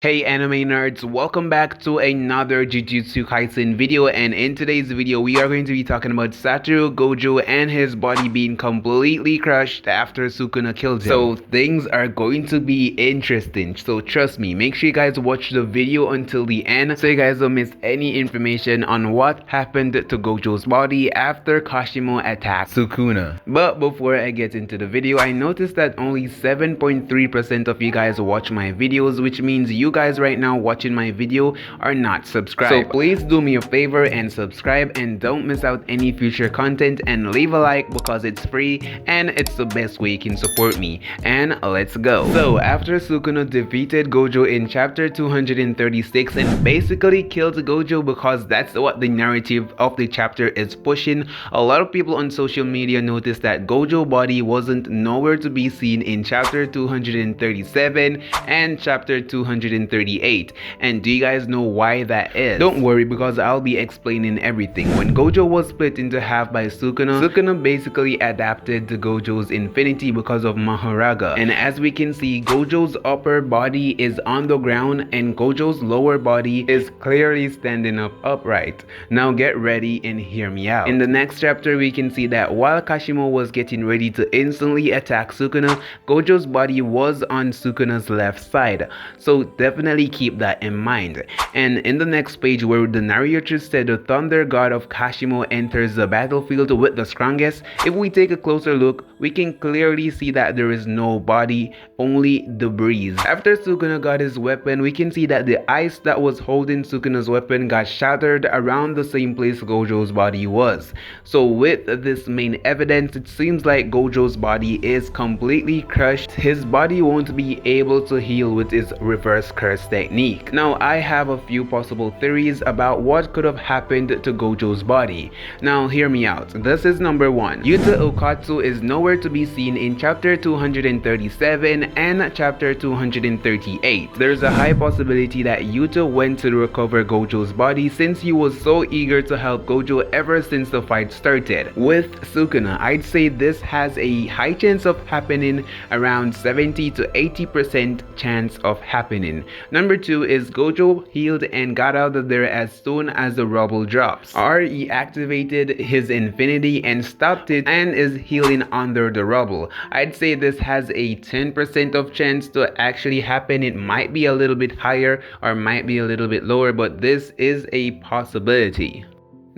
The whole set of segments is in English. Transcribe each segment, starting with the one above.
Hey anime nerds, welcome back to another Jujutsu Kaisen video, and in today's video we are going to be talking about Satoro Gojo and his body being completely crushed after Sukuna killed him. So things are going to be interesting, so trust me, make sure you guys watch the video until the end so you guys don't miss any information on what happened to Gojo's body after Kashimo attacked Sukuna. But before I get into the video, I noticed that only 7.3% of you guys watch my videos, which means you guys right now watching my video are not subscribed. So please do me a favor and subscribe, and don't miss out any future content, and leave a like because it's free and it's the best way you can support me. And let's go. So after Sukuna defeated Gojo in chapter 236 and basically killed Gojo, because that's what the narrative of the chapter is pushing, a lot of people on social media noticed that Gojo's body wasn't nowhere to be seen in chapter 237 and chapter 238. And do you guys know why that is? Don't worry, because I'll be explaining everything. When Gojo was split into half by Sukuna basically adapted to Gojo's infinity because of Mahoraga. And as we can see, Gojo's upper body is on the ground and Gojo's lower body is clearly standing up upright. Now get ready and hear me out. In the next chapter, we can see that while Kashimo was getting ready to instantly attack Sukuna, Gojo's body was on Sukuna's left side. So definitely keep that in mind. And in the next page, where the narrator said the thunder god of Kashimo enters the battlefield with the strongest, if we take a closer look, we can clearly see that there is no body, only debris. After Sukuna got his weapon, we can see that the ice that was holding Sukuna's weapon got shattered around the same place Gojo's body was. So with this main evidence, it seems like Gojo's body is completely crushed. His body won't be able to heal with his reverse curse technique. Now I have a few possible theories about what could have happened to Gojo's body. Now hear me out. This is number 1. Yuta Okatsu is nowhere to be seen in chapter 237 and chapter 238. There's a high possibility that Yuta went to recover Gojo's body since he was so eager to help Gojo ever since the fight started. With Sukuna, I'd say this has a high chance of happening, around 70 to 80% chance of happening. Number 2 is Gojo healed and got out of there as soon as the rubble drops, or he activated his infinity and stopped it and is healing under the rubble. I'd say this has a 10% of chance to actually happen. It might be a little bit higher or might be a little bit lower, but this is a possibility.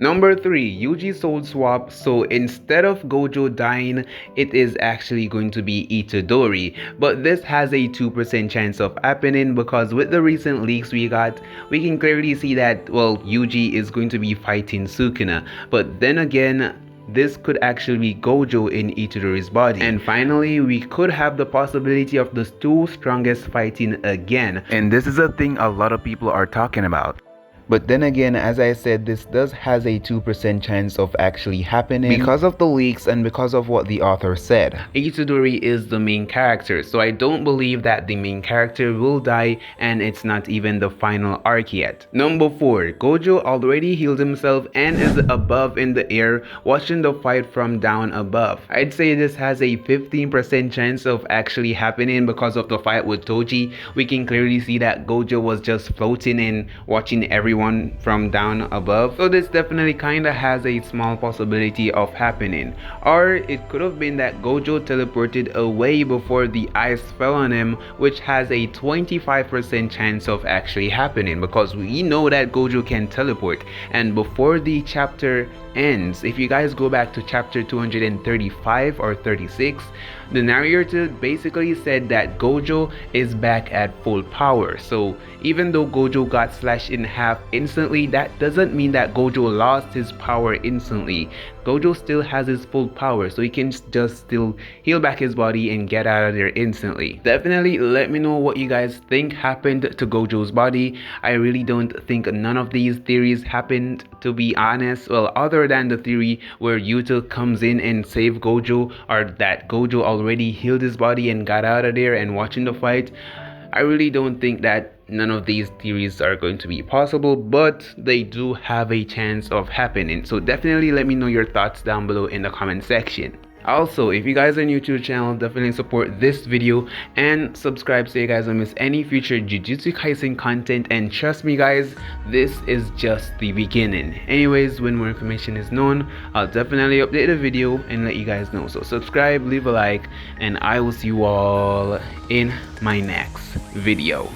Number 3, Yuji soul swap, so instead of Gojo dying, it is actually going to be Itadori. But this has a 2% chance of happening because with the recent leaks we got, we can clearly see that, well, Yuji is going to be fighting Sukuna. But then again, this could actually be Gojo in Itadori's body. And finally, we could have the possibility of the two strongest fighting again. And this is a thing a lot of people are talking about. But then again, as I said, this does has a 2% chance of actually happening because of the leaks and because of what the author said. Itadori is the main character, so I don't believe that the main character will die, and it's not even the final arc yet. Number 4, Gojo already healed himself and is above in the air watching the fight from down above. I'd say this has a 15% chance of actually happening because of the fight with Toji. We can clearly see that Gojo was just floating and watching everyone from down above, so this definitely kinda has a small possibility of happening. Or it could have been that Gojo teleported away before the ice fell on him, which has a 25% chance of actually happening because we know that Gojo can teleport. And before the chapter ends, if you guys go back to chapter 235 or 36, the narrator basically said that Gojo is back at full power. So even though Gojo got slashed in half instantly, that doesn't mean that Gojo lost his power instantly. Gojo still has his full power, so he can just still heal back his body and get out of there instantly. Definitely let me know what you guys think happened to Gojo's body. I really don't think none of these theories happened, to be honest. Well, other than the theory where Yuta comes in and save Gojo, or that Gojo already healed his body and got out of there and watching the fight, I really don't think that none of these theories are going to be possible, but they do have a chance of happening. So definitely let me know your thoughts down below in the comment section. Also, if you guys are new to the channel, definitely support this video and subscribe so you guys don't miss any future Jujutsu Kaisen content. And trust me guys, this is just the beginning. Anyways, when more information is known, I'll definitely update the video and let you guys know. So subscribe, leave a like, and I will see you all in my next video.